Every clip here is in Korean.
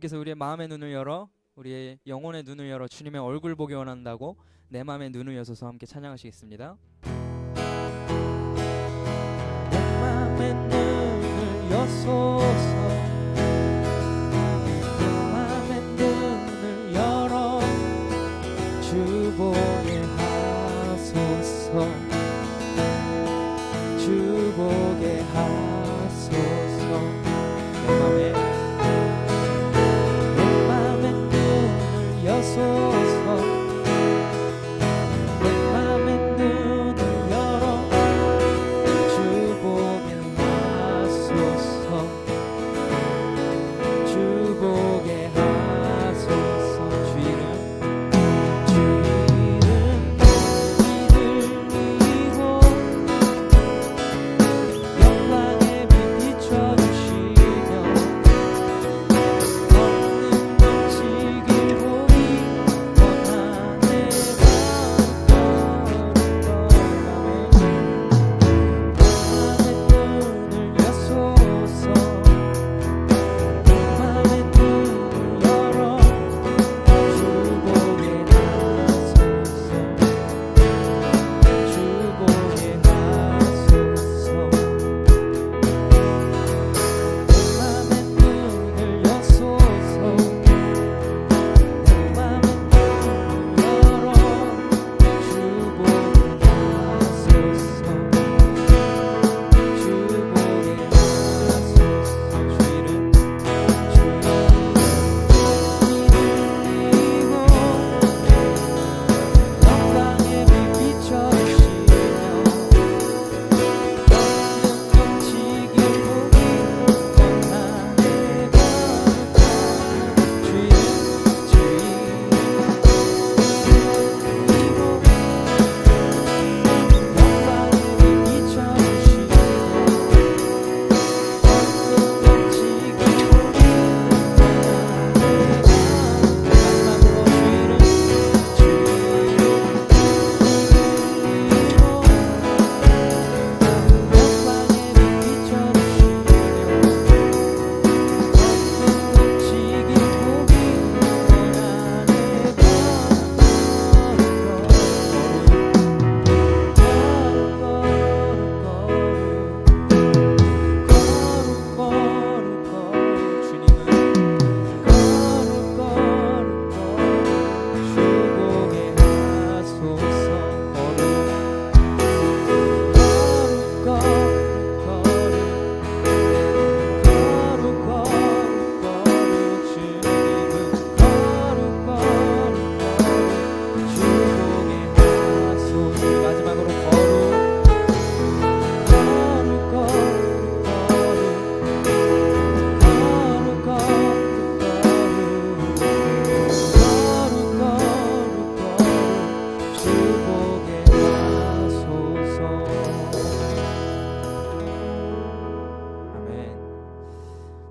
주님께서 우리의 마음의 눈을 열어 우리의 영혼의 눈을 열어 주님의 얼굴 보기 원한다고 내 마음의 눈을 여서서 함께 찬양하시겠습니다. 내 마음의 눈을 여소서 내 마음의 눈을 열어 주 보게 하소서 주 보게 하소서 내 맘의 눈을 여소서 내 맘의 눈을 열어 주 보게 하소서 주 보게 하소서 주 이름 믿으리고 영광의 빛 비춰주시며 걷는 멋지길 보기 원하네 맘의 눈을 여소서 맘의 눈을 열어 주 보게 하소서 주 보게 하소서 맘의 눈을 여소서 맘의 눈을 열어 주 보게 하소서 주 보게 하소서 주 이름 믿으리고 영광의 빛 비춰주시며 걷는 멋지길 보기 원하네 주 이름 영광의 빛 비춰주시며 걷는 멋지길 보기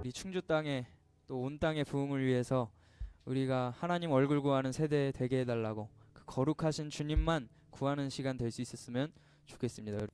우리 충주 땅에 또 온 땅의 부흥을 위해서 우리가 하나님 얼굴 구하는 세대 되게 해달라고 그 거룩하신 주님만 구하는 시간 될 수 있었으면 좋겠습니다.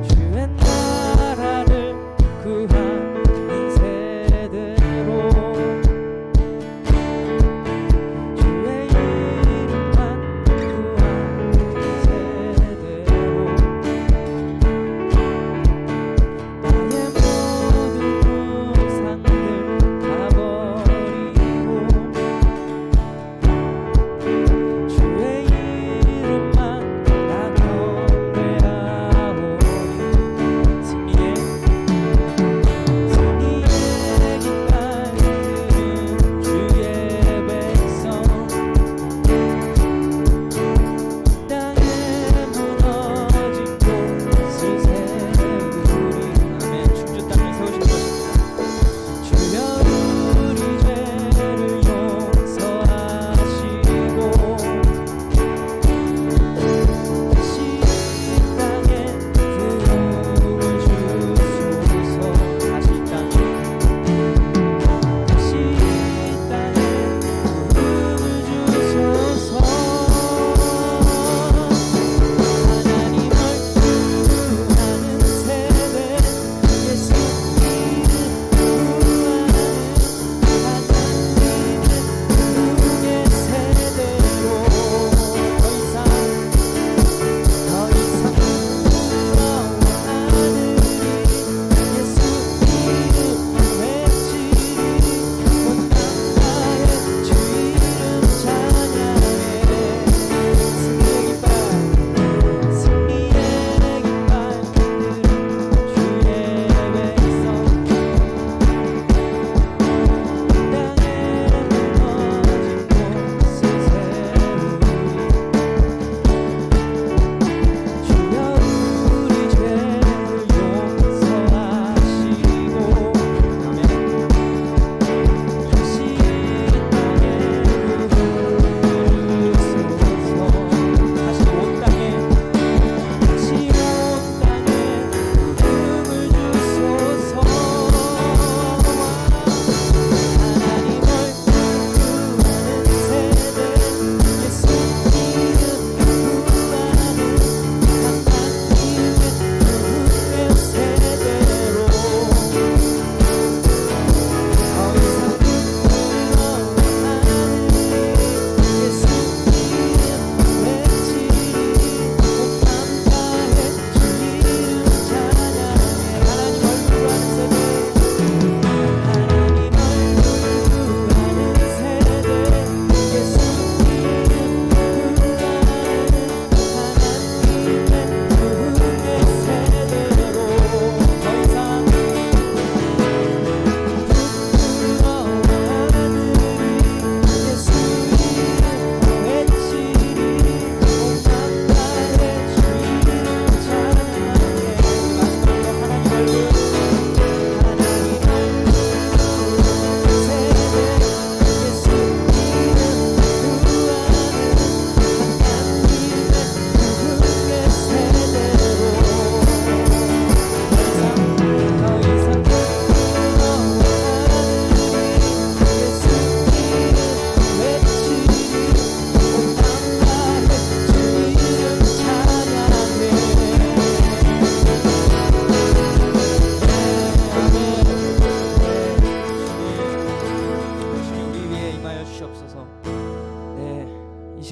주의 나라를 구하는 세대로 주의 이름만 구하는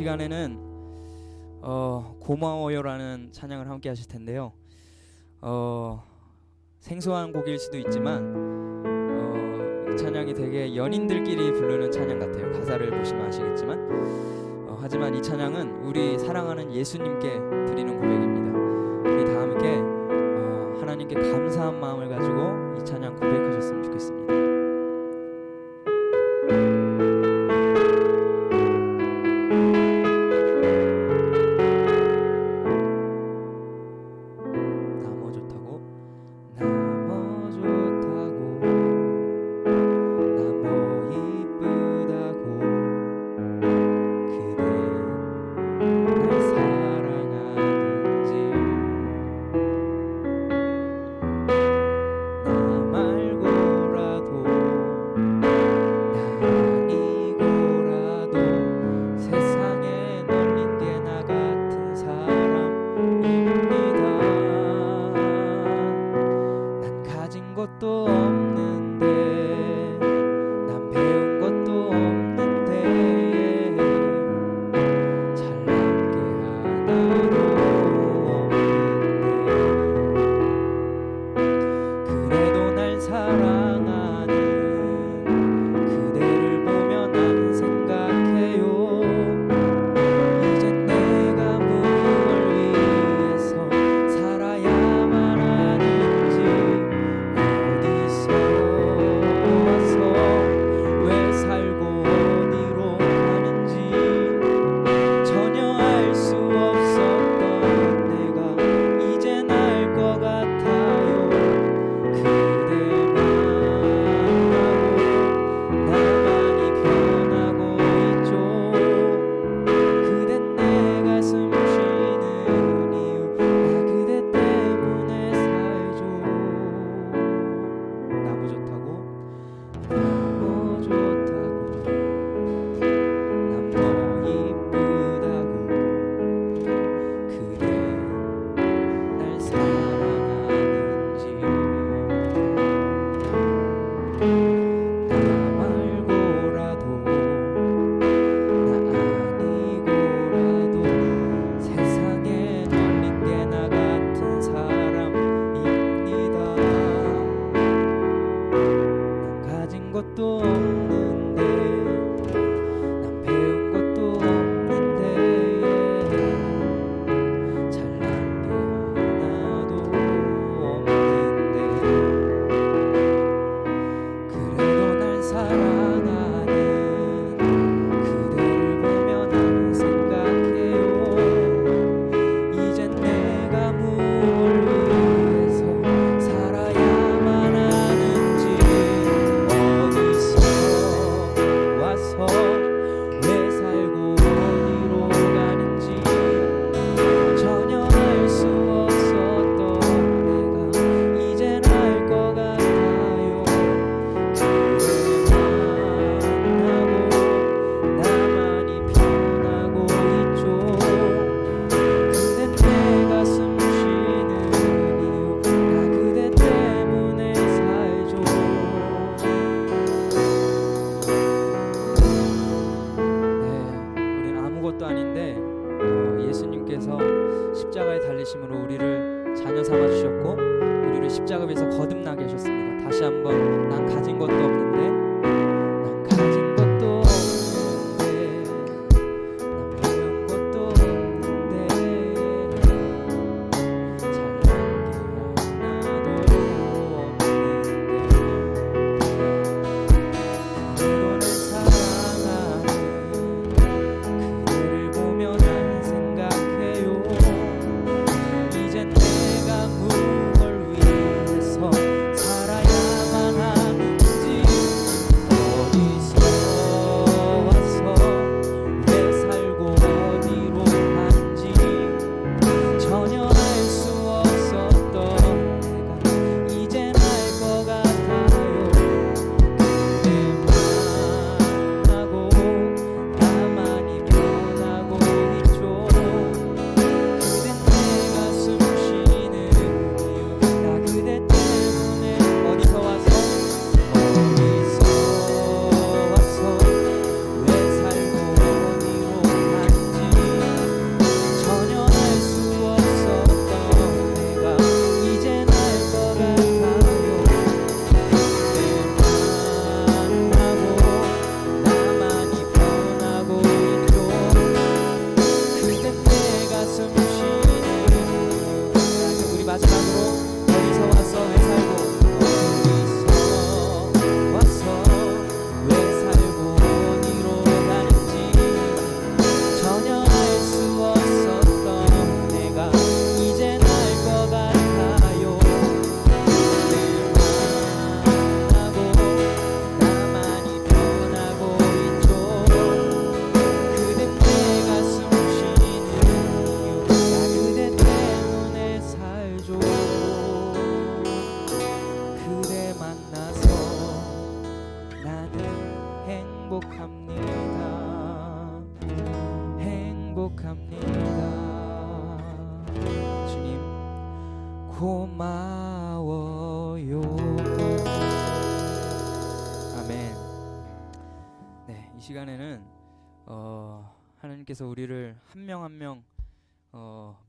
시간에는 고마워요라는 찬양을 함께 하실 텐데요. 생소한 곡일 수도 있지만 이 찬양이 되게 연인들끼리 부르는 찬양 같아요. 가사를 보시면 아시겠지만 하지만 이 찬양은 우리 사랑하는 예수님께 드리는 고백입니다. 우리 다 함께 하나님께 감사한 마음을 가지고 이 찬양 고백하셨으면 좋겠습니다. 말고 행복합니다. 주님 고마워요. 아멘. 네, 이 시간에는 하나님께서 우리를 한 명 한 명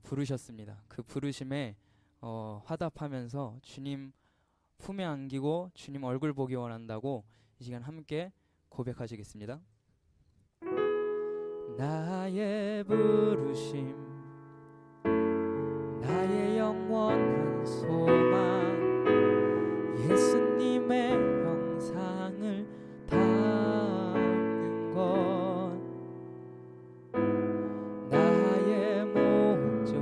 부르셨습니다. 그 부르심에 화답하면서 주님 품에 안기고 주님 얼굴 보기 원한다고 이 시간 함께 고백하시겠습니다. 나의 부르심, 나의 영원한 소망, 예수님의 형상을 담는 것, 나의 목적,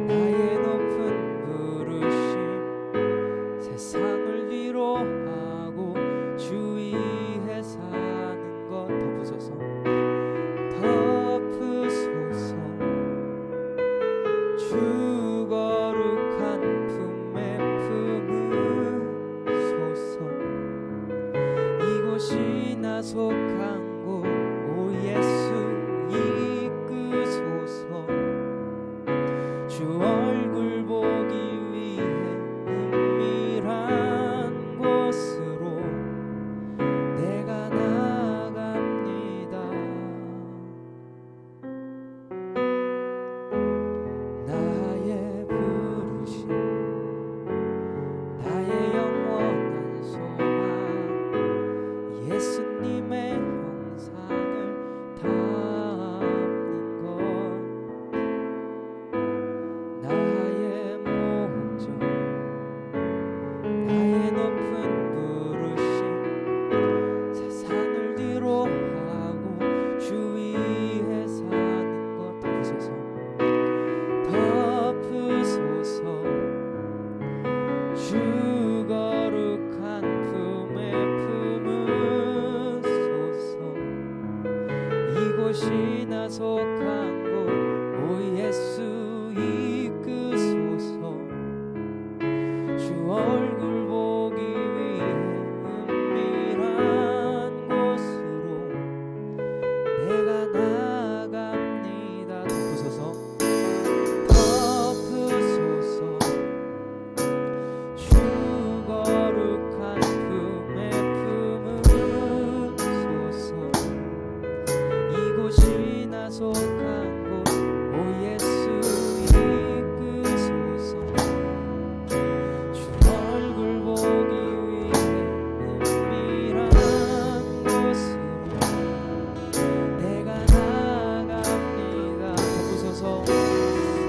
나의 높은 부르심, 세상을 위로하고 주 위에 사는 것. 덮으소서, 덮으소서. 주 거룩한 품에 품으소서. 이곳이 나 속한 곳, 오 예수 이끄소서. 주 얼굴 보기 위해 은밀한 곳으로 내가 나갑니다. 나의 부르심, 나의 영원한 소망, 예수님의 형상을 담는 것, 나의 목적, 나의 높은 부르심, 세상을 뒤로하고 주 위에 사는 것. 덮으소서, 덮으소서. 주 거룩한 품에 품으소서. 이곳이 나 속한 곳, 오 예수 이끄소서. 주 얼굴 보기 위해 은밀한 곳으로 내가 나갑니다. 덮으소서, 덮으소서. 주 거룩한 품에 품으소서. 이곳이 나 속한 곳, 오 예수 이끄소서. 주 얼굴 보기 위해 은밀한 곳으로 내가 나갑니다. 덮으소서,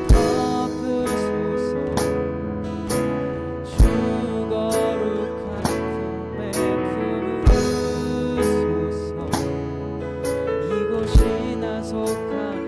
덮으소서. 주 거룩한 품에 품으소서. 이곳이 나 속한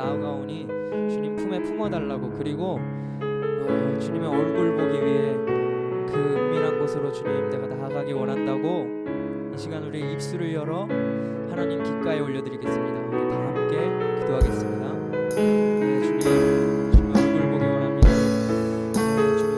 나아가오니 주님 품에 품어달라고, 그리고 주님의 얼굴 보기 위해 그 은밀한 곳으로 주님 내가 나아가기 원한다고 이 시간 우리 입술을 열어 하나님 귓가에 올려드리겠습니다. 우리 다 함께 기도하겠습니다. 네, 주님 얼굴 보기 원합니다. 네, 주님.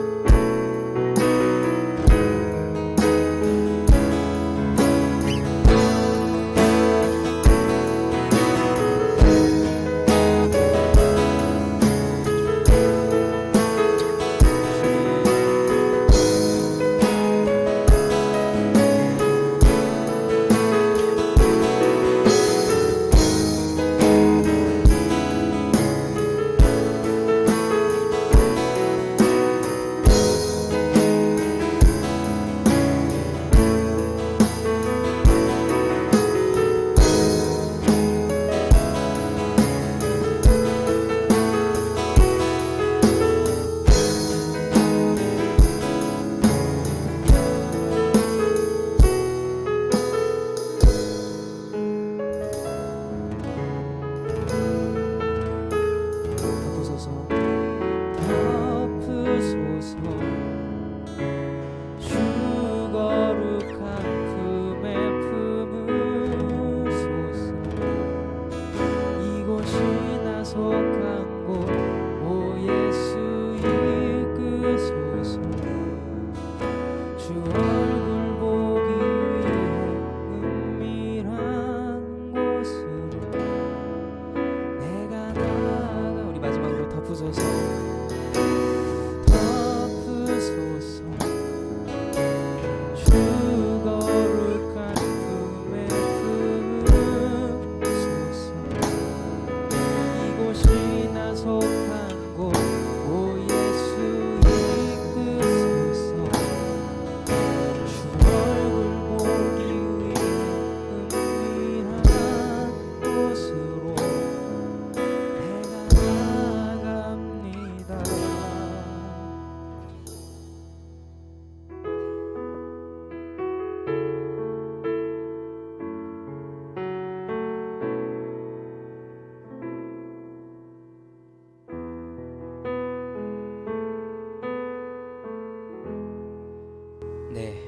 네,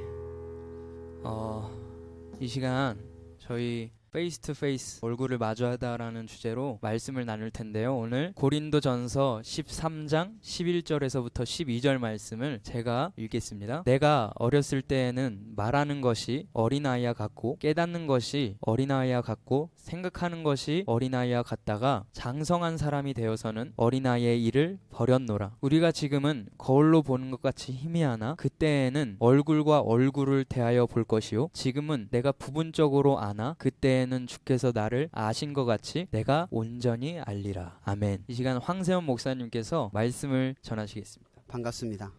이 시간 저희 페이스 투 페이스 얼굴을 마주하다라는 주제로 말씀을 나눌 텐데요. 오늘 고린도전서 13장 11절에서부터 12절 말씀을 제가 읽겠습니다. 내가 어렸을 때에는 말하는 것이 어린아이와 같고 깨닫는 것이 어린아이와 같고 생각하는 것이 어린아이와 같다가 장성한 사람이 되어서는 어린아이의 일을 버렸노라. 우리가 지금은 거울로 보는 것 같이 희미하나 그때에는 얼굴과 얼굴을 대하여 볼 것이요 지금은 내가 부분적으로 아나 그때에는 주께서 나를 아신 것 같이 내가 온전히 알리라. 아멘. 이 시간 황세원 목사님께서 말씀을 전하시겠습니다. 반갑습니다.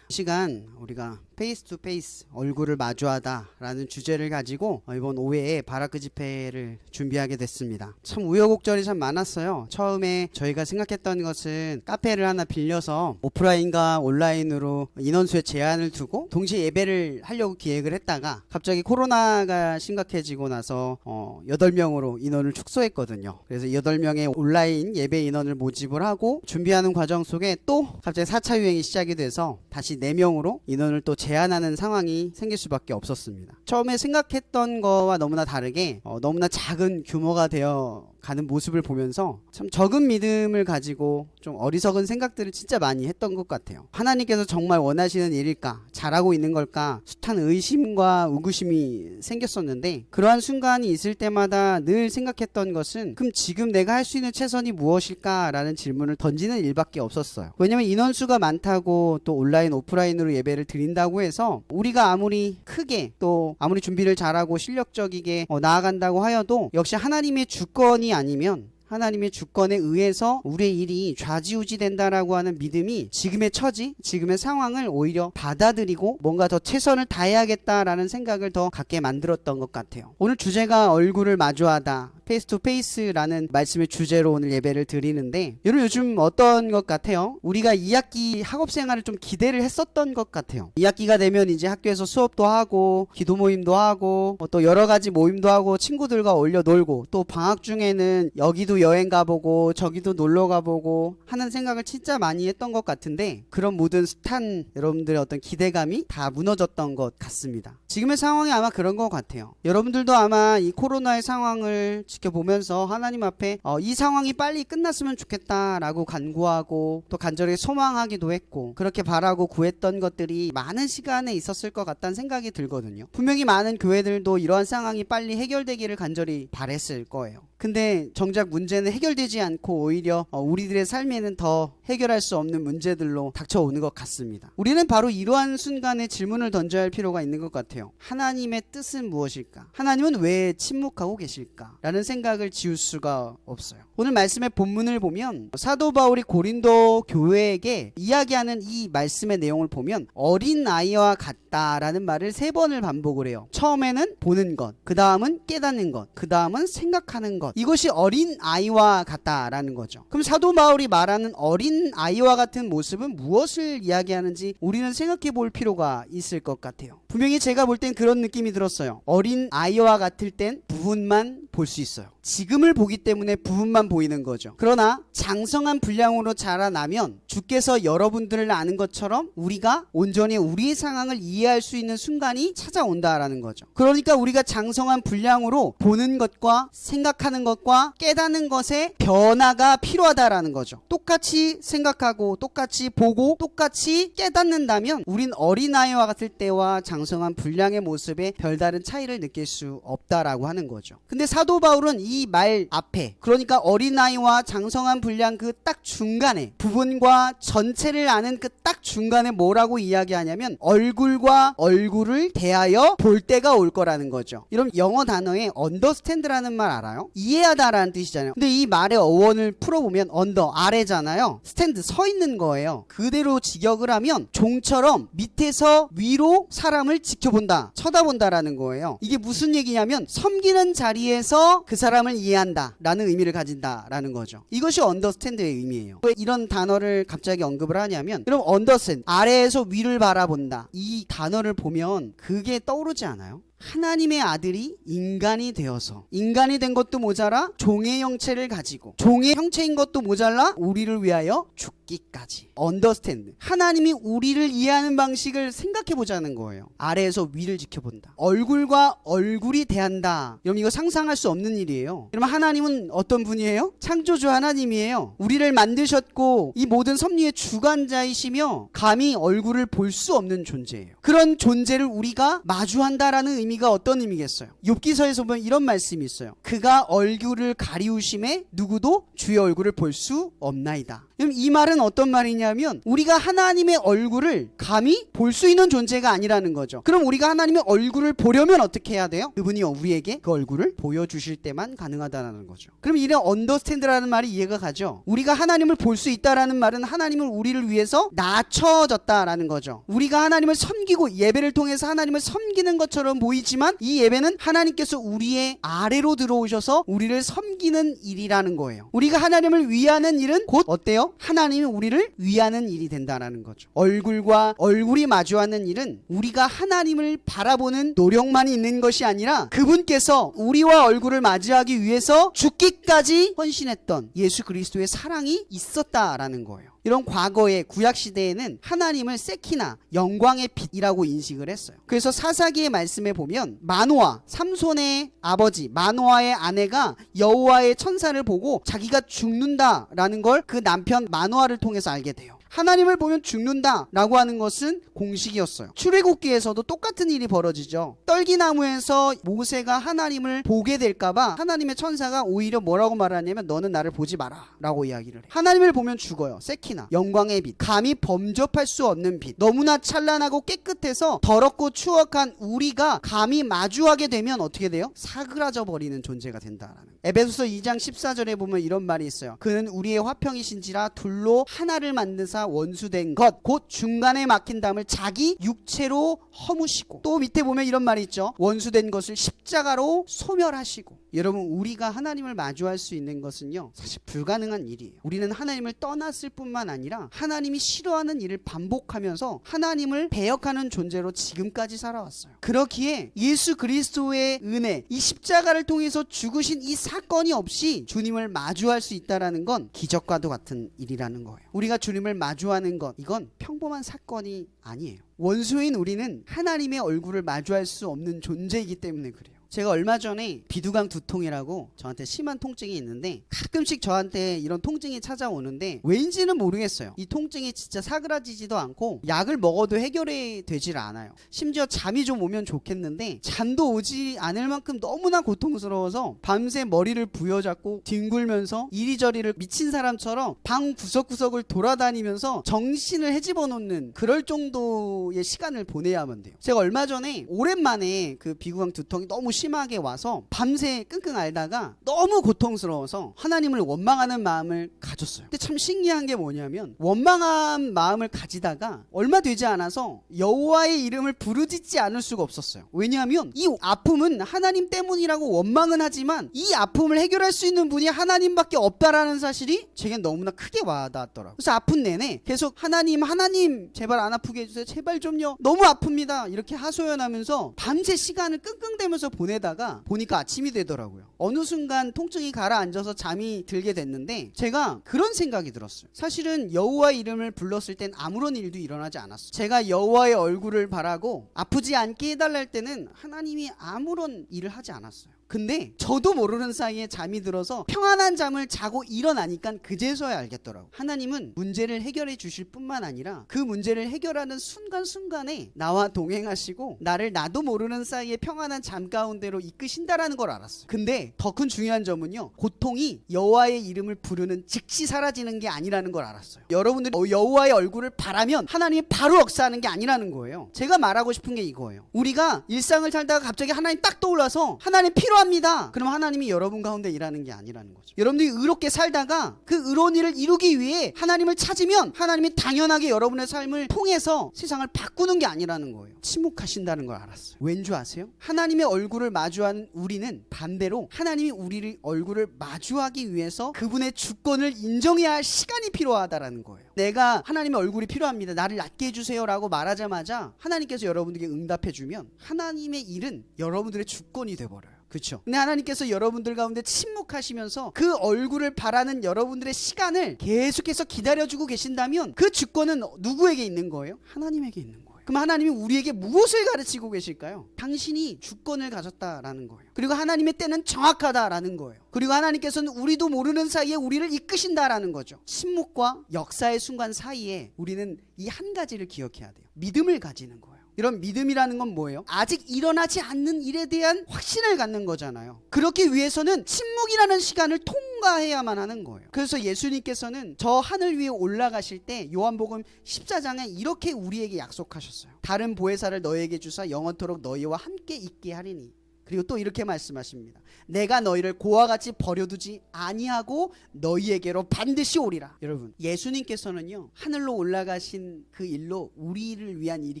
이 시간 우리가 페이스 투 페이스 얼굴을 마주하다 라는 주제를 가지고 이번 5회에 바라크 집회를 준비하게 됐습니다. 참 우여곡절이 참 많았어요. 처음에 저희가 생각했던 것은 카페를 하나 빌려서 오프라인과 온라인으로 인원수에 제한을 두고 동시에 예배를 하려고 기획을 했다가 갑자기 코로나가 심각해지고 나서 8명으로 인원을 축소했거든요. 그래서 8명의 온라인 예배 인원을 모집을 하고 준비하는 과정 속에 또 갑자기 4차 유행이 시작이 돼서 다시 4명으로 인원을 또 제한하는 상황이 생길 수밖에 없었습니다. 처음에 생각했던 거와 너무나 다르게 너무나 작은 규모가 되어 가는 모습을 보면서 참 적은 믿음을 가지고 좀 어리석은 생각들을 진짜 많이 했던 것 같아요. 하나님께서 정말 원하시는 일일까? 잘하고 있는 걸까? 숱한 의심과 의구심이 생겼었는데 그러한 순간이 있을 때마다 늘 생각했던 것은 그럼 지금 내가 할 수 있는 최선이 무엇일까? 라는 질문을 던지는 일밖에 없었어요. 왜냐면 인원수가 많다고 또 온라인 오프라인으로 예배를 드린다고 해서 우리가 아무리 크게 또 아무리 준비를 잘하고 실력적이게 나아간다고 하여도 역시 하나님의 주권이 아니면 하나님의 주권에 의해서 우리의 일이 좌지우지 된다라고 하는 믿음이 지금의 처지, 지금의 상황을 오히려 받아들이고 뭔가 더 최선을 다해야겠다라는 생각을 더 갖게 만들었던 것 같아요. 오늘 주제가 얼굴을 마주하다, 페이스 투 페이스라는 말씀의 주제로 오늘 예배를 드리는데, 여러분 요즘 어떤 것 같아요? 우리가 2학기 학업 생활을 좀 기대를 했었던 것 같아요. 2학기가 되면 이제 학교에서 수업도 하고 기도 모임도 하고 또 여러 가지 모임도 하고 친구들과 어울려 놀고, 또 방학 중에는 여기도 여행 가보고 저기도 놀러 가보고 하는 생각을 진짜 많이 했던 것 같은데, 그런 모든 숱한 여러분들의 어떤 기대감이 다 무너졌던 것 같습니다. 지금의 상황이 아마 그런 것 같아요. 여러분들도 아마 이 코로나의 상황을 지켜보면서 하나님 앞에 이 상황이 빨리 끝났으면 좋겠다라고 간구하고 또 간절히 소망하기도 했고, 그렇게 바라고 구했던 것들이 많은 시간에 있었을 것 같다는 생각이 들거든요. 분명히 많은 교회들도 이러한 상황이 빨리 해결되기를 간절히 바랬을 거예요. 근데 정작 문제는 해결되지 않고 오히려 우리들의 삶에는 더 해결할 수 없는 문제들로 닥쳐오는 것 같습니다. 우리는 바로 이러한 순간에 질문을 던져야 할 필요가 있는 것 같아요. 하나님의 뜻은 무엇일까? 하나님은 왜 침묵하고 계실까? 라는 생각을 지울 수가 없어요. 오늘 말씀의 본문을 보면 사도 바울이 고린도 교회에게 이야기하는 이 말씀의 내용을 보면 어린 아이와 같다라는 말을 3번을 반복을 해요. 처음에는 보는 것, 그 다음은 깨닫는 것, 그 다음은 생각하는 것. 이것이 어린 아이와 같다라는 거죠. 그럼 사도 바울이 말하는 어린 아이와 같은 모습은 무엇을 이야기하는지 우리는 생각해 볼 필요가 있을 것 같아요. 분명히 제가 볼 땐 그런 느낌이 들었어요. 어린 아이와 같을 땐 부분만 볼 수 있어요. 지금을 보기 때문에 부분만 보이는 거죠. 그러나 장성한 분량으로 자라나면 주께서 여러분들을 아는 것처럼 우리가 온전히 우리의 상황을 이해할 수 있는 순간이 찾아온다라는 거죠. 그러니까 우리가 장성한 분량으로 보는 것과 생각하는 것과 깨닫는 것에 변화가 필요하다라는 거죠. 똑같이 생각하고 똑같이 보고 똑같이 깨닫는다면 우린 어린아이와 같을 때와 장성한 분량의 모습에 별다른 차이를 느낄 수 없다라고 하는 거죠. 근데 사도 바울은 이 말 앞에, 그러니까 어린아이와 장성한 분량 그 딱 중간에, 부분과 전체를 아는 그 딱 중간에 뭐라고 이야기하냐면 얼굴과 얼굴을 대하여 볼 때가 올 거라는 거죠. 여러분 영어 단어에 understand라는 말 알아요? 이해하다라는 뜻이잖아요. 근데 이 말의 어원을 풀어보면 under, 아래잖아요. stand, 서 있는 거예요. 그대로 직역을 하면 종처럼 밑에서 위로 사람을 지켜본다, 쳐다본다라는 거예요. 이게 무슨 얘기냐면 섬기는 자리에서 그 사람을 이해한다 라는 의미를 가진다라는 거죠. 이것이 understand의 의미예요. 왜 이런 단어를 갑자기 언급을 하냐면, 여러분 understand, 아래에서 위를 바라본다, 이 단어를 보면 그게 떠오르지 않아요? 하나님의 아들이 인간이 되어서, 인간이 된 것도 모자라 종의 형체를 가지고, 종의 형체인 것도 모자라 우리를 위하여 죽기까지. understand, 하나님이 우리를 이해하는 방식을 생각해 보자는 거예요. 아래에서 위를 지켜본다, 얼굴과 얼굴이 대한다. 여러분 이거 상상할 수 없는 일이에요. 여러분 하나님은 어떤 분이에요? 창조주 하나님이에요. 우리를 만드셨고 이 모든 섭리의 주관자이시며 감히 얼굴을 볼 수 없는 존재예요. 그런 존재를 우리가 마주한다라는 의미가 어떤 의미겠어요? 욥기서에서 보면 이런 말씀이 있어요. 그가 얼굴을 가리우심에 누구도 주의 얼굴을 볼 수 없나이다. 이 말은 어떤 말이냐면 우리가 하나님의 얼굴을 감히 볼 수 있는 존재가 아니라는 거죠. 그럼 우리가 하나님의 얼굴을 보려면 어떻게 해야 돼요? 그분이 우리에게 그 얼굴을 보여주실 때만 가능하다는 거죠. 그럼 이런 understand라는 말이 이해가 가죠. 우리가 하나님을 볼 수 있다라는 말은 하나님을 우리를 위해서 낮춰졌다라는 거죠. 우리가 하나님을 섬기고 예배를 통해서 하나님을 섬기는 것처럼 보이지만 이 예배는 하나님께서 우리의 아래로 들어오셔서 우리를 섬기는 일이라는 거예요. 우리가 하나님을 위하는 일은 곧 어때요? 하나님이 우리를 위하는 일이 된다는 거죠. 얼굴과 얼굴이 마주하는 일은 우리가 하나님을 바라보는 노력만이 있는 것이 아니라 그분께서 우리와 얼굴을 맞이하기 위해서 죽기까지 헌신했던 예수 그리스도의 사랑이 있었다라는 거예요. 이런 과거의 구약시대에는 하나님을 세키나, 영광의 빛이라고 인식을 했어요. 그래서 사사기의 말씀에 보면 마노아, 삼손의 아버지 마노아의 아내가 여호와의 천사를 보고 자기가 죽는다라는 걸 그 남편 마노아를 통해서 알게 돼요. 하나님을 보면 죽는다라고 하는 것은 공식이었어요. 출애굽기에서도 똑같은 일이 벌어지죠. 떨기나무에서 모세가 하나님을 보게 될까봐 하나님의 천사가 오히려 뭐라고 말하냐면 너는 나를 보지 마라 라고 이야기를 해요. 하나님을 보면 죽어요. 세키나, 영광의 빛, 감히 범접할 수 없는 빛, 너무나 찬란하고 깨끗해서 더럽고 추악한 우리가 감히 마주하게 되면 어떻게 돼요? 사그라져 버리는 존재가 된다라는 거예요. 에베소서 2장 14절에 보면 이런 말이 있어요. 그는 우리의 화평이신지라 둘로 하나를 만드사 십자가 원수된 것 곧 중간에 막힌 담을 자기 육체로 허무시고, 또 밑에 보면 이런 말이 있죠. 원수된 것을 십자가로 소멸하시고. 여러분, 우리가 하나님을 마주할 수 있는 것은요 사실 불가능한 일이에요. 우리는 하나님을 떠났을 뿐만 아니라 하나님이 싫어하는 일을 반복하면서 하나님을 배역하는 존재로 지금까지 살아왔어요. 그렇기에 예수 그리스도의 은혜, 이 십자가를 통해서 죽으신 이 사건이 없이 주님을 마주할 수 있다는 건 기적과도 같은 일이라는 거예요. 우리가 주님을 마주하는 것, 이건 평범한 사건이 아니에요. 원수인 우리는 하나님의 얼굴을 마주할 수 없는 존재이기 때문에 그래요. 제가 얼마 전에 비두강 두통이라고 저한테 심한 통증이 있는데, 가끔씩 저한테 이런 통증이 찾아오는데 왜인지는 모르겠어요. 이 통증이 진짜 사그라지지도 않고 약을 먹어도 해결이 되질 않아요. 심지어 잠이 좀 오면 좋겠는데 잠도 오지 않을 만큼 너무나 고통스러워서 밤새 머리를 부여잡고 뒹굴면서 이리저리를 미친 사람처럼 방 구석구석을 돌아다니면서 정신을 헤집어 놓는 그럴 정도의 시간을 보내야만 돼요. 제가 얼마 전에 오랜만에 그 비구강 두통이 너무 심하게 와서 밤새 끙끙 앓다가 너무 고통스러워서 하나님을 원망하는 마음을 가졌어요. 근데 참 신기한 게 뭐냐면, 원망한 마음을 가지다가 얼마 되지 않아서 여호와의 이름을 부르짖지 않을 수가 없었어요. 왜냐하면 이 아픔은 하나님 때문이라고 원망은 하지만 이 아픔을 해결할 수 있는 분이 하나님밖에 없다라는 사실이 제겐 너무나 크게 와닿았더라고요. 그래서 아픈 내내 계속 하나님 제발 안 아프게 해주세요, 제발 좀요, 너무 아픕니다, 이렇게 하소연하면서 밤새 시간을 끙끙대면서 보내다가 보니까 아침이 되더라고요. 어느 순간 통증이 가라앉아서 잠이 들게 됐는데 제가 그런 생각이 들었어요. 사실은 여호와의 이름을 불렀을 땐 아무런 일도 일어나지 않았어요. 제가 여호와의 얼굴을 바라고 아프지 않게 해달랄 때는 하나님이 아무런 일을 하지 않았어요. 근데 저도 모르는 사이에 잠이 들어서 평안한 잠을 자고 일어나니까 그제서야 알겠더라고. 하나님은 문제를 해결해 주실 뿐만 아니라 그 문제를 해결하는 순간순간에 나와 동행하시고 나를 나도 모르는 사이에 평안한 잠 가운데로 이끄신다라는 걸 알았어요. 근데 더 큰 중요한 점은요, 고통이 여호와의 이름을 부르는 즉시 사라지는 게 아니라는 걸 알았어요. 여러분들이 여호와의 얼굴을 바라면 하나님이 바로 역사하는 게 아니라는 거예요. 제가 말하고 싶은 게 이거예요. 우리가 일상을 살다가 갑자기 하나님 딱 떠올라서 하나님 필요합니다, 그럼 하나님이 여러분 가운데 일하는 게 아니라는 거죠. 여러분들이 의롭게 살다가 그 의로운 일을 이루기 위해 하나님을 찾으면 하나님이 당연하게 여러분의 삶을 통해서 세상을 바꾸는 게 아니라는 거예요. 침묵하신다는 걸 알았어요. 왠 줄 아세요? 하나님의 얼굴을 마주한 우리는 반대로 하나님이 우리의 얼굴을 마주하기 위해서 그분의 주권을 인정해야 할 시간이 필요하다라는 거예요. 내가 하나님의 얼굴이 필요합니다, 나를 낫게 해주세요 라고 말하자마자 하나님께서 여러분들에게 응답해주면 하나님의 일은 여러분들의 주권이 돼버려요. 그렇죠? 근데 하나님께서 여러분들 가운데 침묵하시면서 그 얼굴을 바라는 여러분들의 시간을 계속해서 기다려주고 계신다면 그 주권은 누구에게 있는 거예요? 하나님에게 있는 거예요. 그럼 하나님이 우리에게 무엇을 가르치고 계실까요? 당신이 주권을 가졌다라는 거예요. 그리고 하나님의 때는 정확하다라는 거예요. 그리고 하나님께서는 우리도 모르는 사이에 우리를 이끄신다라는 거죠. 침묵과 역사의 순간 사이에 우리는 이 한 가지를 기억해야 돼요. 믿음을 가지는 거예요. 이런 믿음이라는 건 뭐예요? 아직 일어나지 않는 일에 대한 확신을 갖는 거잖아요. 그렇기 위해서는 침묵이라는 시간을 통과해야만 하는 거예요. 그래서 예수님께서는 저 하늘 위에 올라가실 때 요한복음 14장에 이렇게 우리에게 약속하셨어요. 다른 보혜사를 너희에게 주사 영원토록 너희와 함께 있게 하리니. 그리고 또 이렇게 말씀하십니다. 내가 너희를 고와 같이 버려두지 아니하고 너희에게로 반드시 오리라. 여러분, 예수님께서는요 하늘로 올라가신 그 일로 우리를 위한 일이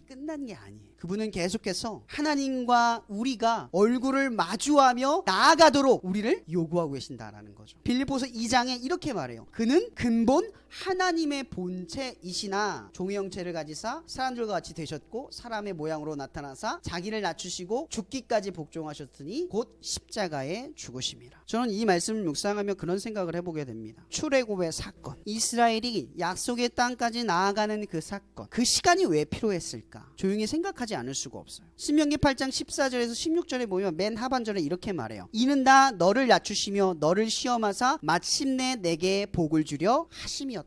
끝난 게 아니에요. 그분은 계속해서 하나님과 우리가 얼굴을 마주하며 나아가도록 우리를 요구하고 계신다라는 거죠. 빌립보서 2장에 이렇게 말해요. 그는 근본 하나님의 본체이시나 종의 형체를 가지사 사람들과 같이 되셨고 사람의 모양으로 나타나사 자기를 낮추시고 죽기까지 복종하셨으니 곧 십자가에 죽으심이라. 저는 이 말씀을 묵상하며 그런 생각을 해보게 됩니다. 출애굽의 사건, 이스라엘이 약속의 땅까지 나아가는 그 사건, 그 시간이 왜 필요했을까? 조용히 생각하지 않을 수가 없어요. 신명기 8장 14절에서 16절에 보면 맨 하반절에 이렇게 말해요. 이는 다 너를 낮추시며 너를 시험하사 마침내 내게 복을 주려 하심이었다.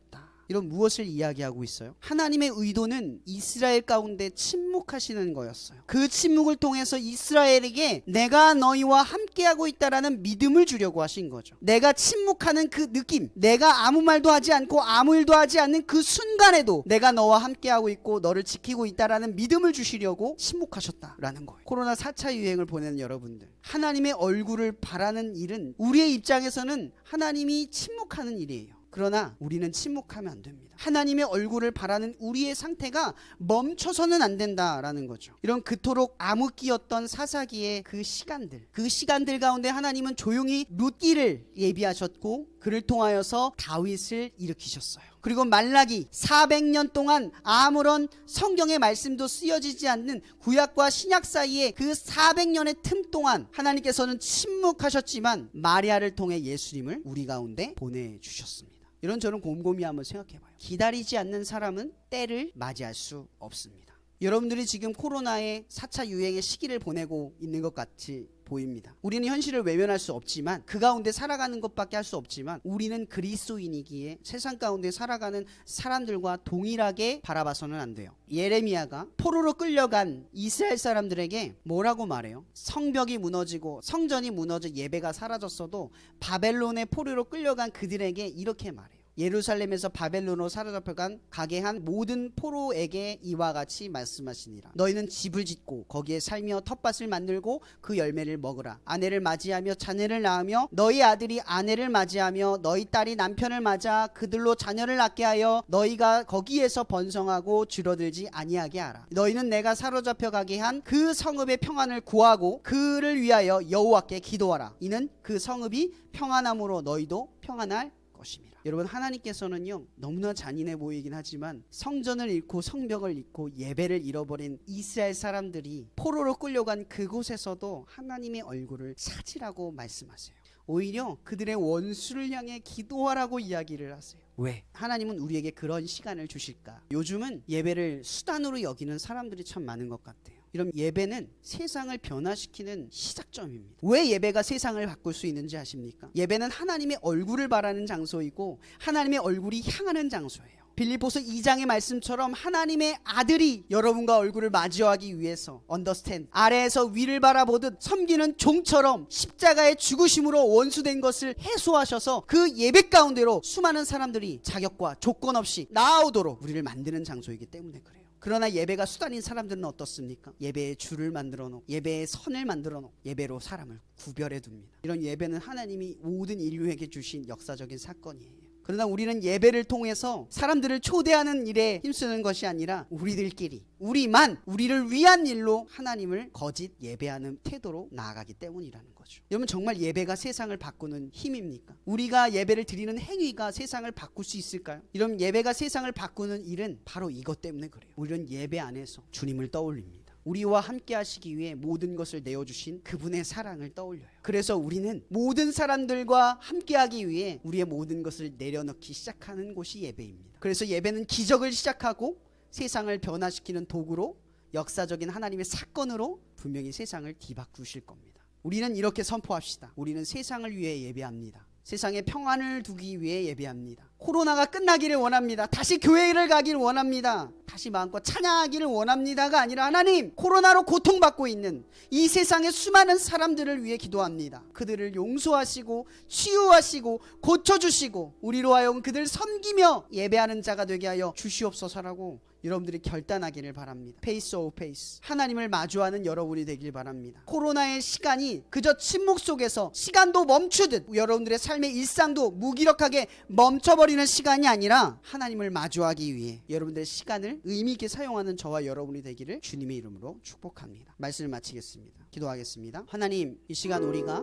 이런 무엇을 이야기하고 있어요? 하나님의 의도는 이스라엘 가운데 침묵하시는 거였어요. 그 침묵을 통해서 이스라엘에게 내가 너희와 함께하고 있다라는 믿음을 주려고 하신 거죠. 내가 침묵하는 그 느낌, 내가 아무 말도 하지 않고 아무 일도 하지 않는 그 순간에도 내가 너와 함께하고 있고 너를 지키고 있다라는 믿음을 주시려고 침묵하셨다라는 거예요. 코로나 4차 유행을 보내는 여러분들, 하나님의 얼굴을 바라는 일은 우리의 입장에서는 하나님이 침묵하는 일이에요. 그러나 우리는 침묵하면 안 됩니다. 하나님의 얼굴을 바라는 우리의 상태가 멈춰서는 안 된다라는 거죠. 이런 그토록 암흑기였던 사사기의 그 시간들 가운데 하나님은 조용히 룻기를 예비하셨고 그를 통하여서 다윗을 일으키셨어요. 그리고 말라기 400년 동안 아무런 성경의 말씀도 쓰여지지 않는 구약과 신약 사이에 그 400년의 틈 동안 하나님께서는 침묵하셨지만 마리아를 통해 예수님을 우리 가운데 보내주셨습니다. 이런 저는 곰곰이 한번 생각해봐요. 기다리지 않는 사람은 때를 맞이할 수 없습니다. 여러분들이 지금 코로나의 4차 유행의 시기를 보내고 있는 것 같이 보입니다. 우리는 현실을 외면할 수 없지만 그 가운데 살아가는 것밖에 할 수 없지만 우리는 그리스도인이기에 세상 가운데 살아가는 사람들과 동일하게 바라봐서는 안 돼요. 예레미야가 포로로 끌려간 이스라엘 사람들에게 뭐라고 말해요? 성벽이 무너지고 성전이 무너져 예배가 사라졌어도 바벨론의 포로로 끌려간 그들에게 이렇게 말해요. 예루살렘에서 바벨론으로 사로잡혀간 가게 한 모든 포로에게 이와 같이 말씀하시니라. 너희는 집을 짓고 거기에 살며 텃밭을 만들고 그 열매를 먹으라. 아내를 맞이하며 자녀를 낳으며 너희 아들이 아내를 맞이하며 너희 딸이 남편을 맞아 그들로 자녀를 낳게 하여 너희가 거기에서 번성하고 줄어들지 아니하게 하라. 너희는 내가 사로잡혀 가게 한 그 성읍의 평안을 구하고 그를 위하여 여호와께 기도하라. 이는 그 성읍이 평안함으로 너희도 평안할 것입니다. 여러분, 하나님께서는요 너무나 잔인해 보이긴 하지만 성전을 잃고 성벽을 잃고 예배를 잃어버린 이스라엘 사람들이 포로로 끌려간 그곳에서도 하나님의 얼굴을 찾으라고 말씀하세요. 오히려 그들의 원수를 향해 기도하라고 이야기를 하세요. 왜? 하나님은 우리에게 그런 시간을 주실까? 요즘은 예배를 수단으로 여기는 사람들이 참 많은 것 같아요. 이런 예배는 세상을 변화시키는 시작점입니다. 왜 예배가 세상을 바꿀 수 있는지 아십니까? 예배는 하나님의 얼굴을 바라는 장소이고 하나님의 얼굴이 향하는 장소예요. 빌립보서 2장의 말씀처럼 하나님의 아들이 여러분과 얼굴을 마주하기 위해서 understand, 아래에서 위를 바라보듯 섬기는 종처럼 십자가의 죽으심으로 원수된 것을 해소하셔서 그 예배 가운데로 수많은 사람들이 자격과 조건 없이 나아오도록 우리를 만드는 장소이기 때문에 그래요. 그러나 예배가 수단인 사람들은 어떻습니까? 예배의 줄을 만들어 놓고 예배의 선을 만들어 놓고 예배로 사람을 구별해 둡니다. 이런 예배는 하나님이 모든 인류에게 주신 역사적인 사건이에요. 그러나 우리는 예배를 통해서 사람들을 초대하는 일에 힘쓰는 것이 아니라 우리들끼리 우리를 위한 일로 하나님을 거짓 예배하는 태도로 나아가기 때문이라는 거죠. 여러분, 정말 예배가 세상을 바꾸는 힘입니까? 우리가 예배를 드리는 행위가 세상을 바꿀 수 있을까요? 이런 예배가 세상을 바꾸는 일은 바로 이것 때문에 그래요. 우리는 예배 안에서 주님을 떠올립니다. 우리와 함께 하시기 위해 모든 것을 내어주신 그분의 사랑을 떠올려요. 그래서 우리는 모든 사람들과 함께 하기 위해 우리의 모든 것을 내려놓기 시작하는 곳이 예배입니다. 그래서 예배는 기적을 시작하고 세상을 변화시키는 도구로, 역사적인 하나님의 사건으로 분명히 세상을 뒤바꾸실 겁니다. 우리는 이렇게 선포합시다. 우리는 세상을 위해 예배합니다. 세상에 평안을 두기 위해 예배합니다. 코로나가 끝나기를 원합니다. 다시 교회를 가기를 원합니다. 다시 마음껏 찬양하기를 원합니다가 아니라 하나님, 코로나로 고통받고 있는 이 세상의 수많은 사람들을 위해 기도합니다. 그들을 용서하시고 치유하시고 고쳐주시고 우리로 하여금 그들을 섬기며 예배하는 자가 되게 하여 주시옵소서라고 여러분들이 결단하기를 바랍니다. 페이스 오브 페이스, 하나님을 마주하는 여러분이 되길 바랍니다. 코로나의 시간이 그저 침묵 속에서 시간도 멈추듯 여러분들의 삶의 일상도 무기력하게 멈춰버리는 시간이 아니라 하나님을 마주하기 위해 여러분들의 시간을 의미 있게 사용하는 저와 여러분이 되기를 주님의 이름으로 축복합니다. 말씀을 마치겠습니다. 기도하겠습니다. 하나님, 이 시간 우리가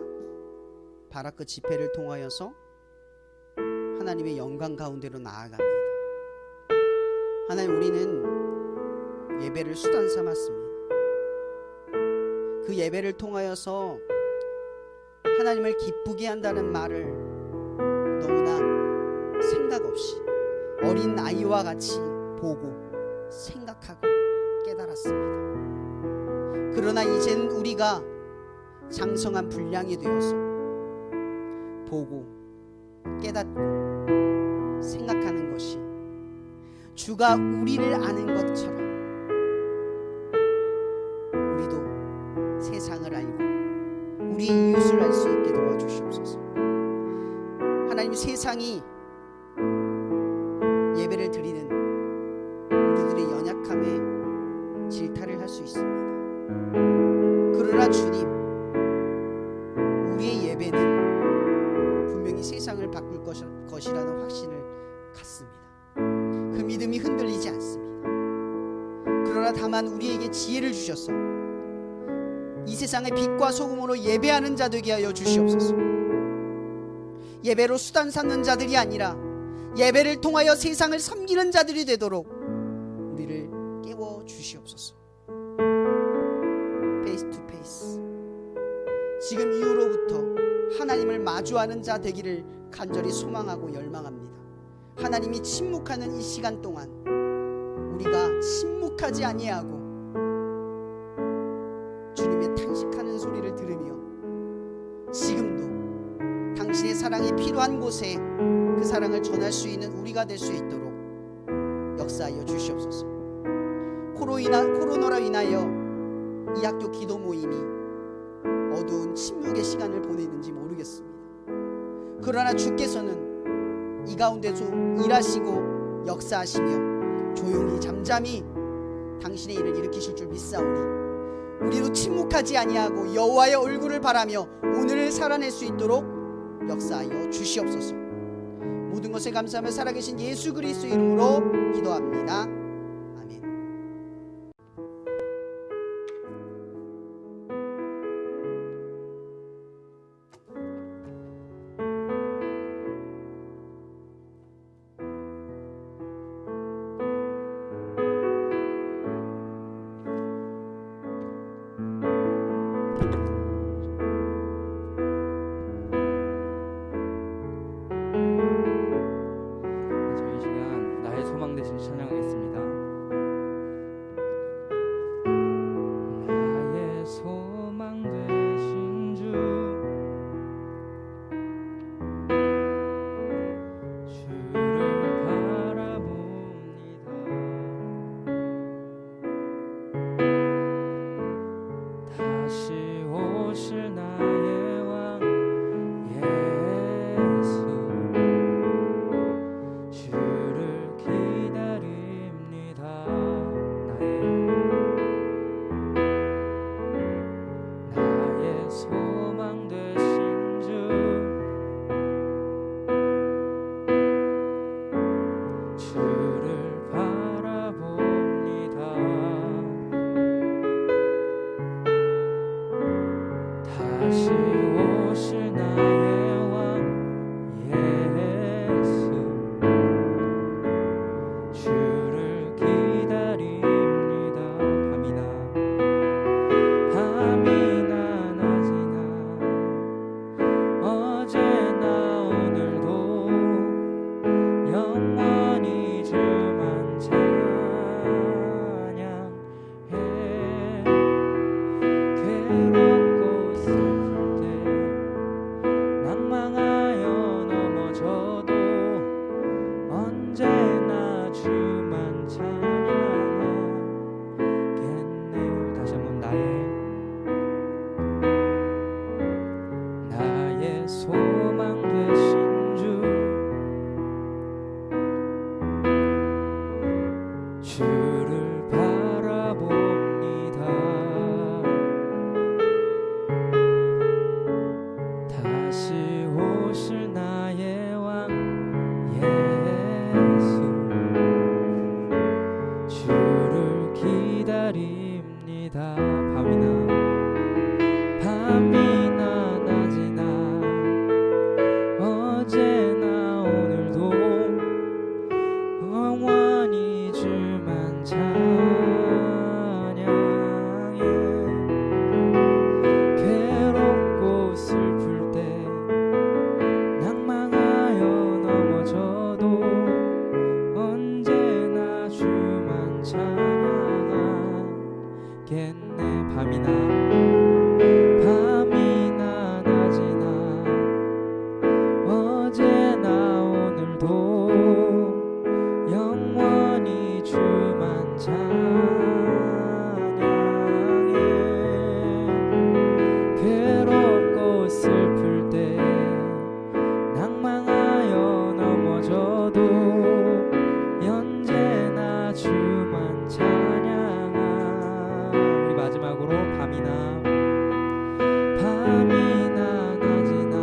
바라크 집회를 통하여서 하나님의 영광 가운데로 나아갑니다. 하나님, 우리는 예배를 수단 삼았습니다. 그 예배를 통하여서 하나님을 기쁘게 한다는 말을 너무나 생각 없이 어린 아이와 같이 보고 생각하고 깨달았습니다. 그러나 이제는 우리가 장성한 분량이 되어서 보고 깨닫고 생각하는 것이 주가 우리를 아는 것처럼 우리도 세상을 알고 우리의 이웃을 알 수 있게 도와주시옵소서. 하나님, 세상이 예배를 드리는 우리들의 연약함에 질타를 할 수 있습니다. 그러나 주님, 우리의 예배는 분명히 세상을 바꿀 것이라는 확신을 갖습니다. 믿음이 흔들리지 않습니다. 그러나 다만 우리에게 지혜를 주셔서 이 세상의 빛과 소금으로 예배하는 자 되게 하여 주시옵소서. 예배로 수단 삼는 자들이 아니라 예배를 통하여 세상을 섬기는 자들이 되도록 우리를 깨워 주시옵소서. 페이스 투 페이스, 지금 이후로부터 하나님을 마주하는 자 되기를 간절히 소망하고 열망합니다. 하나님이 침묵하는 이 시간 동안 우리가 침묵하지 아니하고 주님의 탄식하는 소리를 들으며 지금도 당신의 사랑이 필요한 곳에 그 사랑을 전할 수 있는 우리가 될 수 있도록 역사하여 주시옵소서. 코로나로 인하여 이 학교 기도 모임이 어두운 침묵의 시간을 보내는지 모르겠습니다. 그러나 주께서는 이 가운데서 일하시고 역사하시며 조용히 잠잠히 당신의 일을 일으키실 줄 믿사오니 우리도 침묵하지 아니하고 여호와의 얼굴을 바라며 오늘을 살아낼 수 있도록 역사하여 주시옵소서. 모든 것에 감사하며 살아계신 예수 그리스도 이름으로 기도합니다. 아멘. 저희 시간 나의 소망 대신 찬양하겠습니다. 나의 소망 되신 주, 주를 바라봅니다. 다시 오실 나의 왕 예수, 주를 기다립니다. 나의 소망 되신 주, 주를 바라봅니다. 다시 오실 나의 왕 예수, 주를 기다립니다. 밤이나 낮이나 어제나 오늘도 영원히 주만 찬양해. 괴롭고 슬플 때 낭망하여 넘어져도 언제나 주만 찬양하겠네요. 다시 한번 나의 소망 되신 주, 주를 바라봅니다. 다시 오실 나의 왕 예수, 주를 기다립니다. 밤이나 낮이나 어제나 오늘도 영원히 주만 찬양해. 괴롭고 슬플 때 낭망하여 넘어져도 언제나 주만 찬양하겠네. 밤이나 낮이나 어제나 오늘도 영원히 주만 찬양해. 괴롭고 슬플 때 낭망하여 넘어져도 언제나 주만 찬양하. 우리 마지막으로 밤이나 낮이나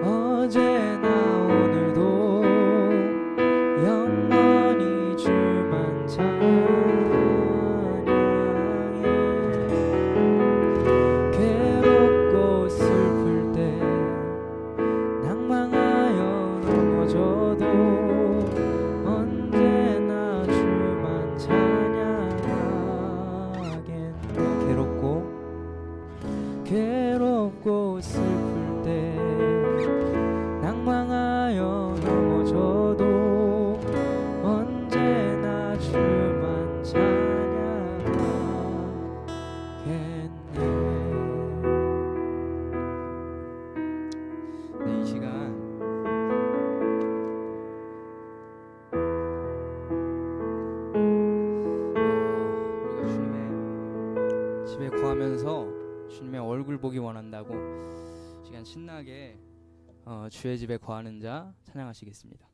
어제나 오늘도 보기 원한다고 시간 신나게 주의 집에 거하는 자 찬양하시겠습니다.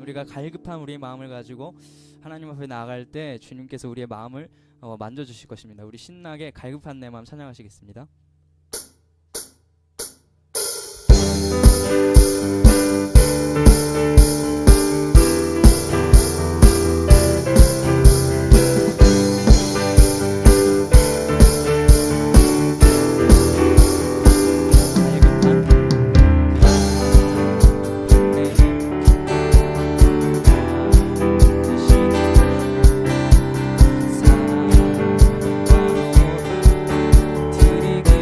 우리가 갈급한 우리의 마음을 가지고 하나님 앞에 나아갈 때 주님께서 우리의 마음을 만져주실 것입니다. 우리 신나게 갈급한 내 마음 찬양하시겠습니다. 드리게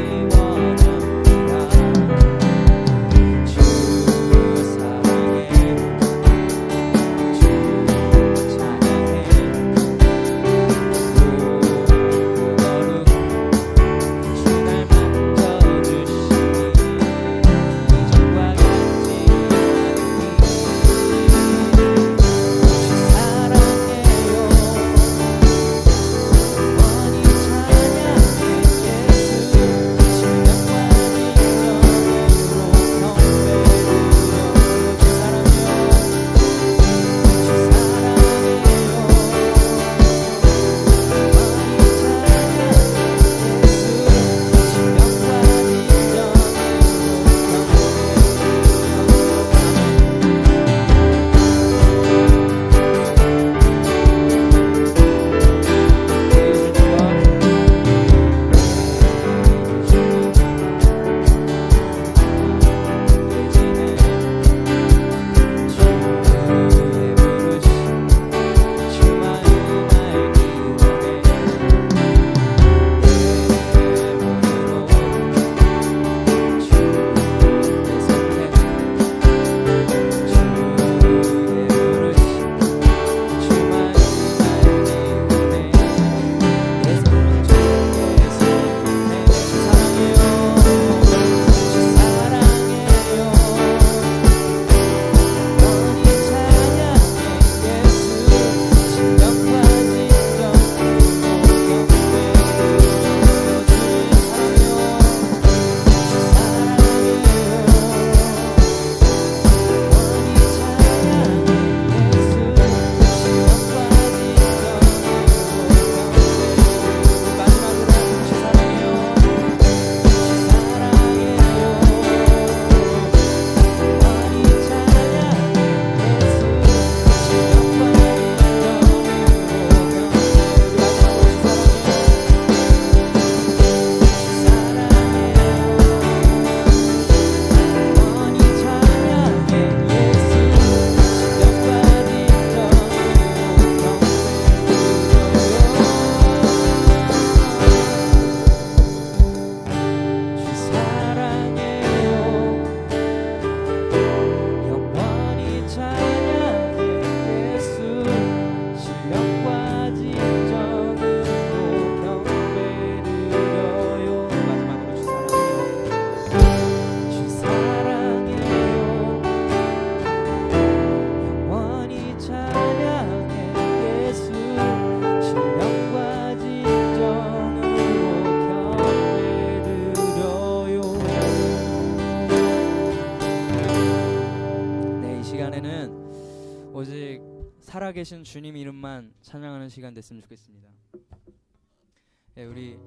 안에는 오직 살아계신 주님 이름만 찬양하는 시간 됐으면 좋겠습니다. 예, 우리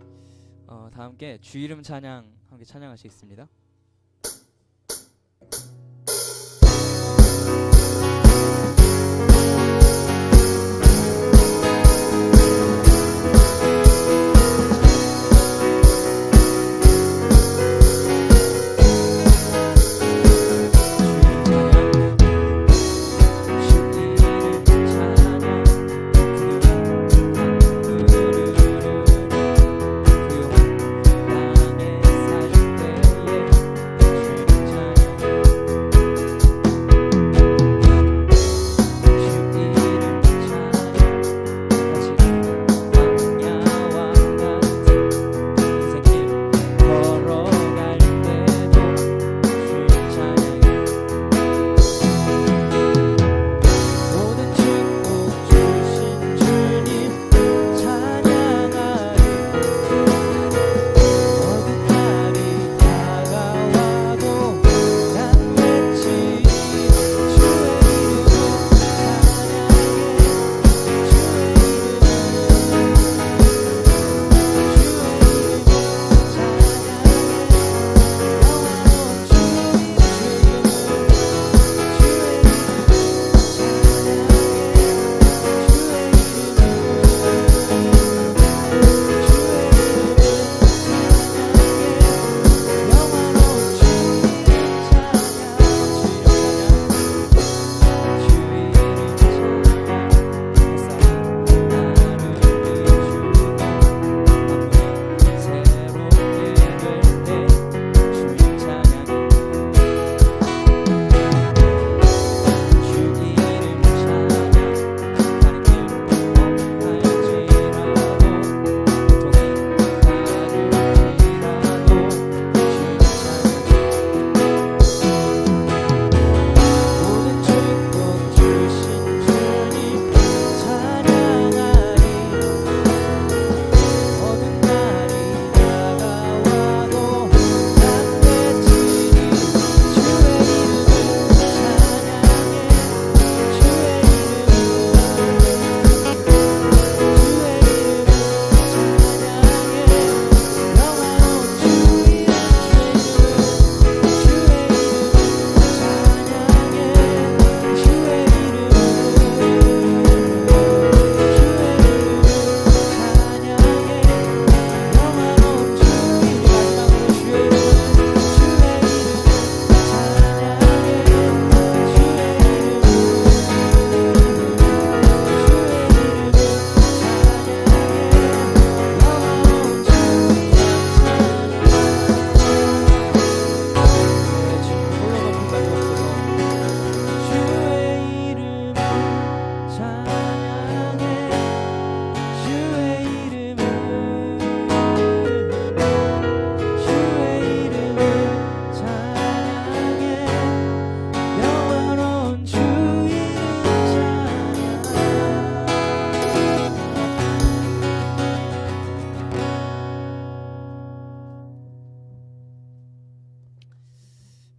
다 함께 주 이름 찬양 함께 찬양하시겠습니다.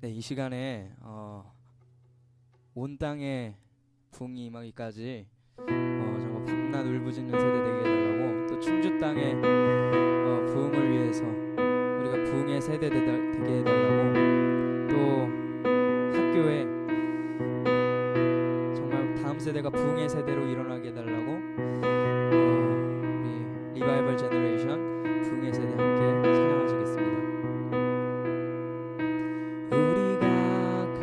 네, 이 시간에 온 땅에 붕이 임하기까지 정말 밤낮 울부짖는 세대 되게 해달라고, 또 충주 땅에 부흥을 위해서 우리가 부흥의 세대 되게 해달라고, 또 학교에 정말 다음 세대가 부흥의 세대로 일어나게 해달라고 우리 리바이벌 제너레이션 부흥의 세대 함께 찬양하시겠습니다. 우리가 간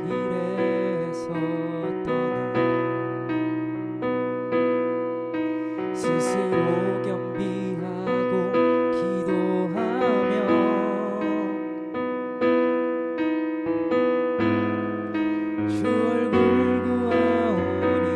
길에서 떠나 스스로 겸비하고 기도하며 주 얼굴 구하오니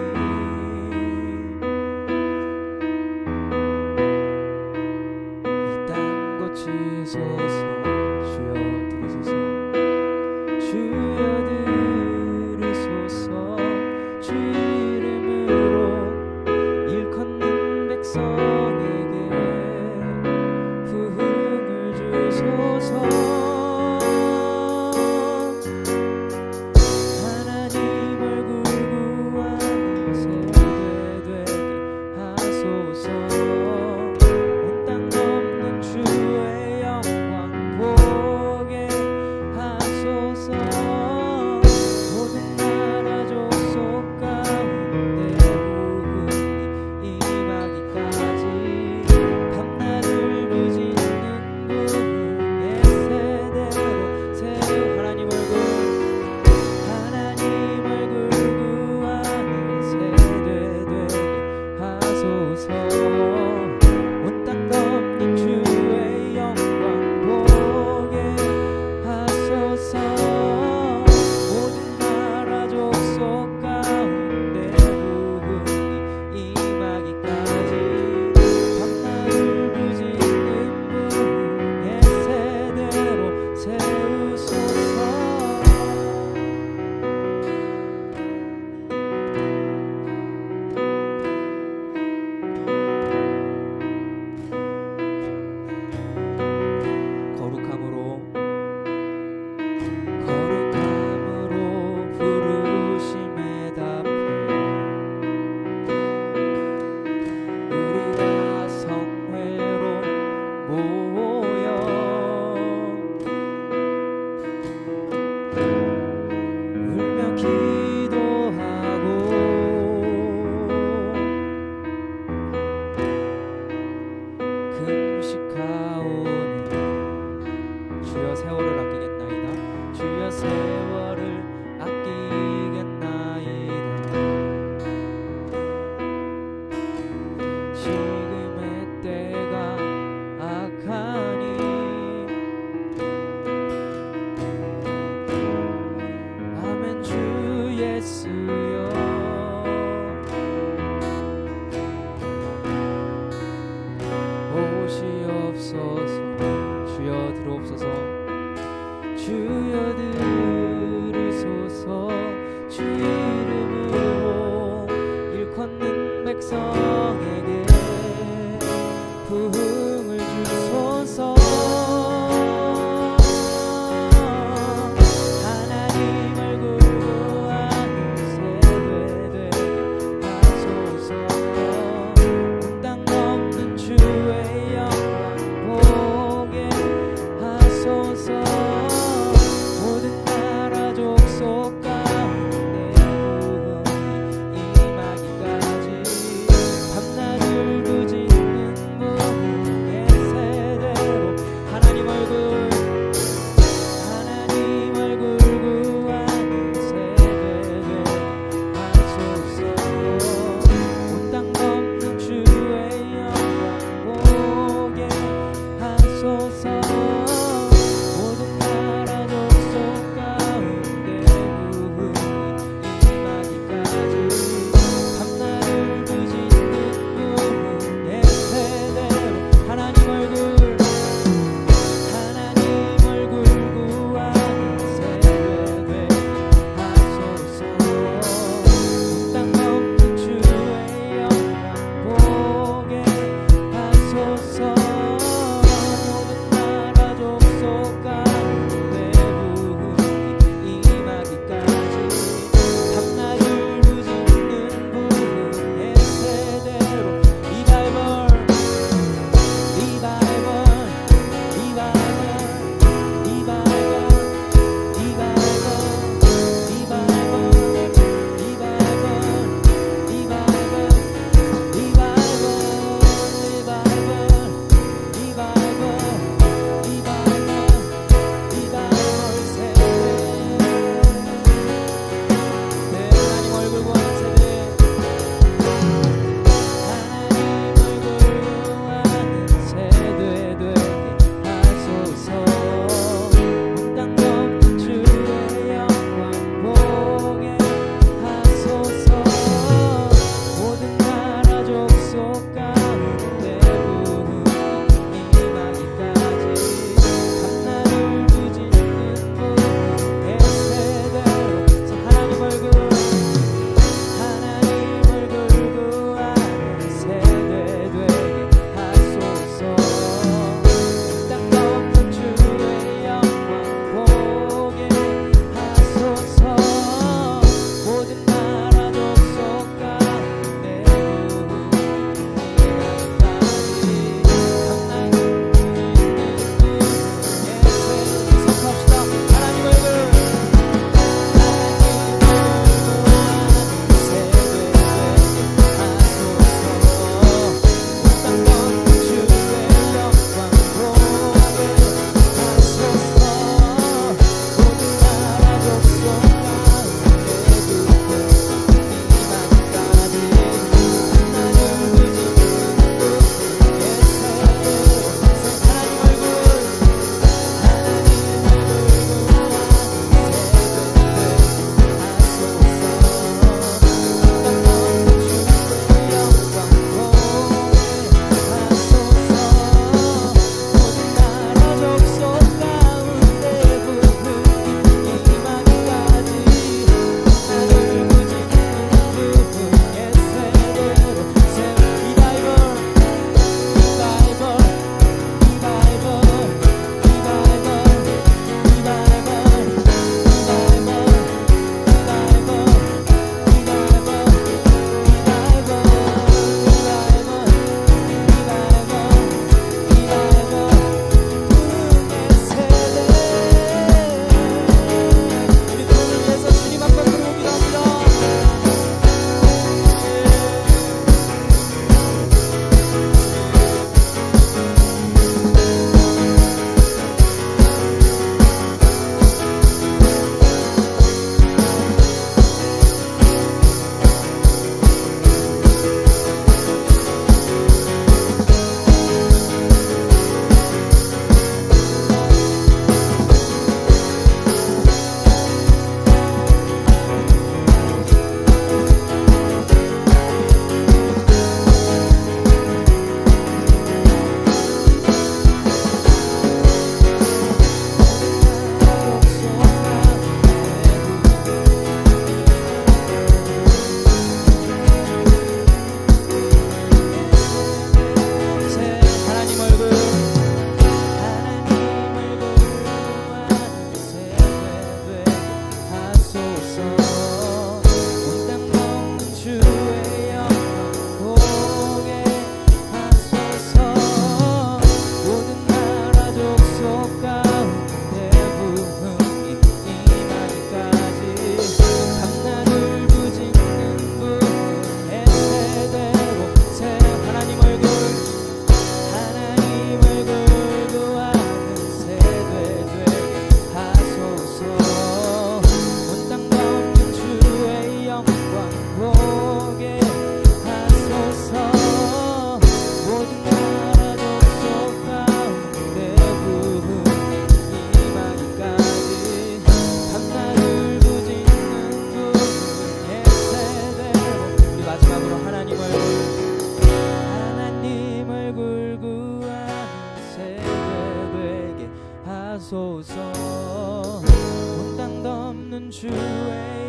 주의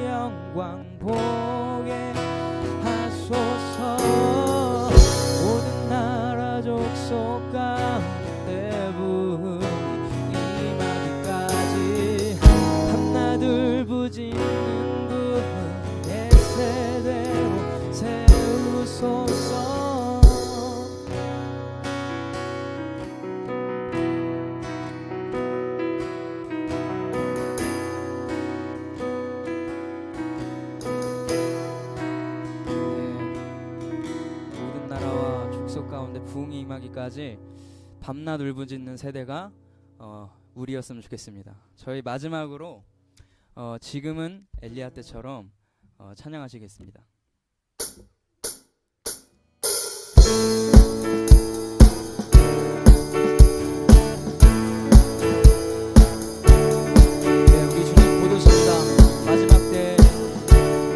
영광 보게 하소서. 모든 나라 족속 가운데 부흥이 임하기까지 밤낮을 부짖는 구원의 세대로 세우소서. 모든 나라와 족속 가운데 부흥이 임하기까지 밤낮 울부짖는 세대가 우리였으면 좋겠습니다. 저희 마지막으로 지금은 엘리야 때처럼 찬양하시겠습니다. 네, 우리 주님 곧 오십니다. 마지막 때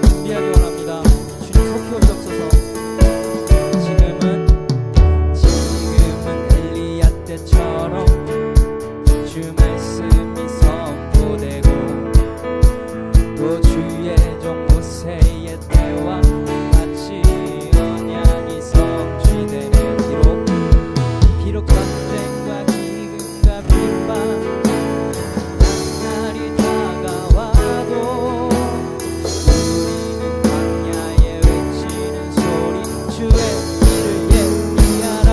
준비하기 원합니다. 주님 속히 오시옵소서. 지금은 엘리야 때처럼 주 말씀이 선포되고 또 주의 종 모세의 때와 같이 언약이 성취되는 비록 전쟁과 기근과 비방 날이 다가와도 우리는 광야에 외치는 소리 주의 길을 예비하라.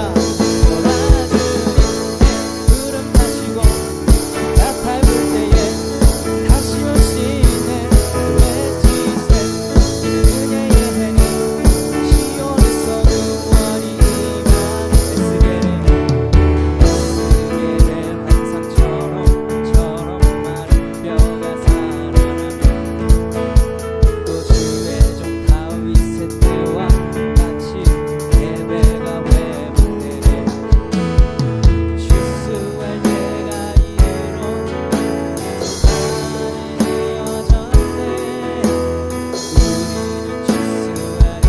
구름 타시고 나팔 불 때에 다시 오시네. 외치세 그녀의 행위 시온에서 구원이 임하네. 에스겔의 환상처럼 마른 뼈가 살아나며 또 주의 종 다윗의 때와 같이 예배가 회복되네. 추수할 때가 이르러 산에 되어졌네. 우리는 추수하리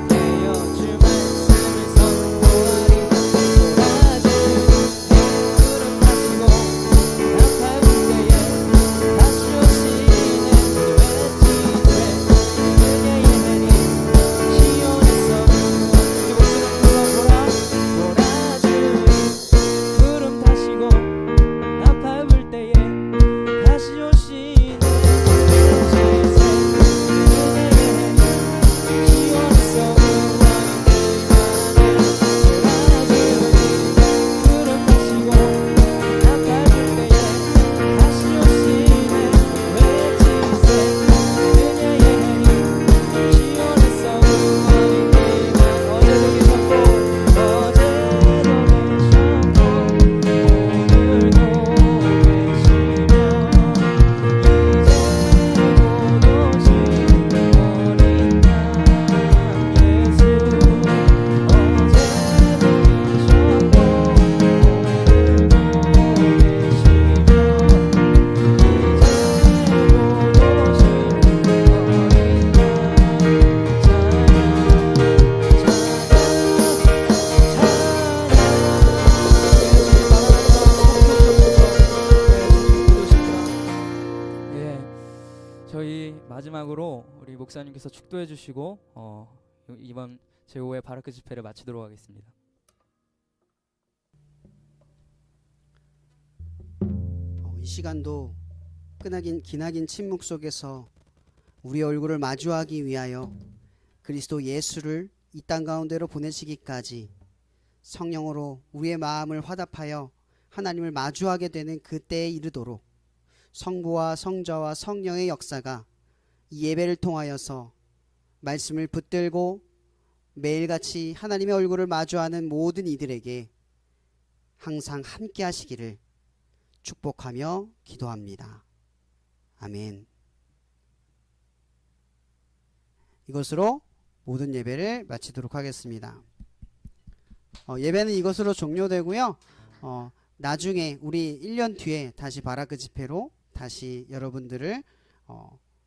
되어 주 말씀을 선포하리. 구름 타시고 나팔 불 때에 다시 오시네. 외치세 그녀의 행위 시온에서 우리 목소리 돌아주리. 구름 타시고 나팔 불 때에 다시 오시네. 외치세 그녀의 행위 시온에서 구원이 임하네. 구름 타시고 나팔 불 때에 다시 오시네. 외치세 그녀의 행위 시온에서 구원이 임하네. 어제도 계셨고 어제도 계셨고 오늘도 계시며 이제 곧 오실 어린 양 예수. 어제도 계셨고 오늘도 예, 저희 마지막으로 우리 목사님께서 축도해 주시고 이번 제5회 바라크 집회를 마치도록 하겠습니다. 이 시간도 기나긴 침묵 속에서 우리 얼굴을 마주하기 위하여 그리스도 예수를 이 땅 가운데로 보내시기까지 성령으로 우리의 마음을 화답하여 하나님을 마주하게 되는 그때에 이르도록 성부와 성자와 성령의 역사가 이 예배를 통하여서 말씀을 붙들고 매일같이 하나님의 얼굴을 마주하는 모든 이들에게 항상 함께 하시기를 축복하며 기도합니다. 아멘. 이것으로 모든 예배를 마치도록 하겠습니다. 예배는 이것으로 종료되고요. 나중에 우리 1년 뒤에 다시 바라크 집회로 다시 여러분들을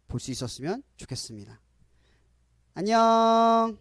볼 수 있었으면 좋겠습니다. 안녕.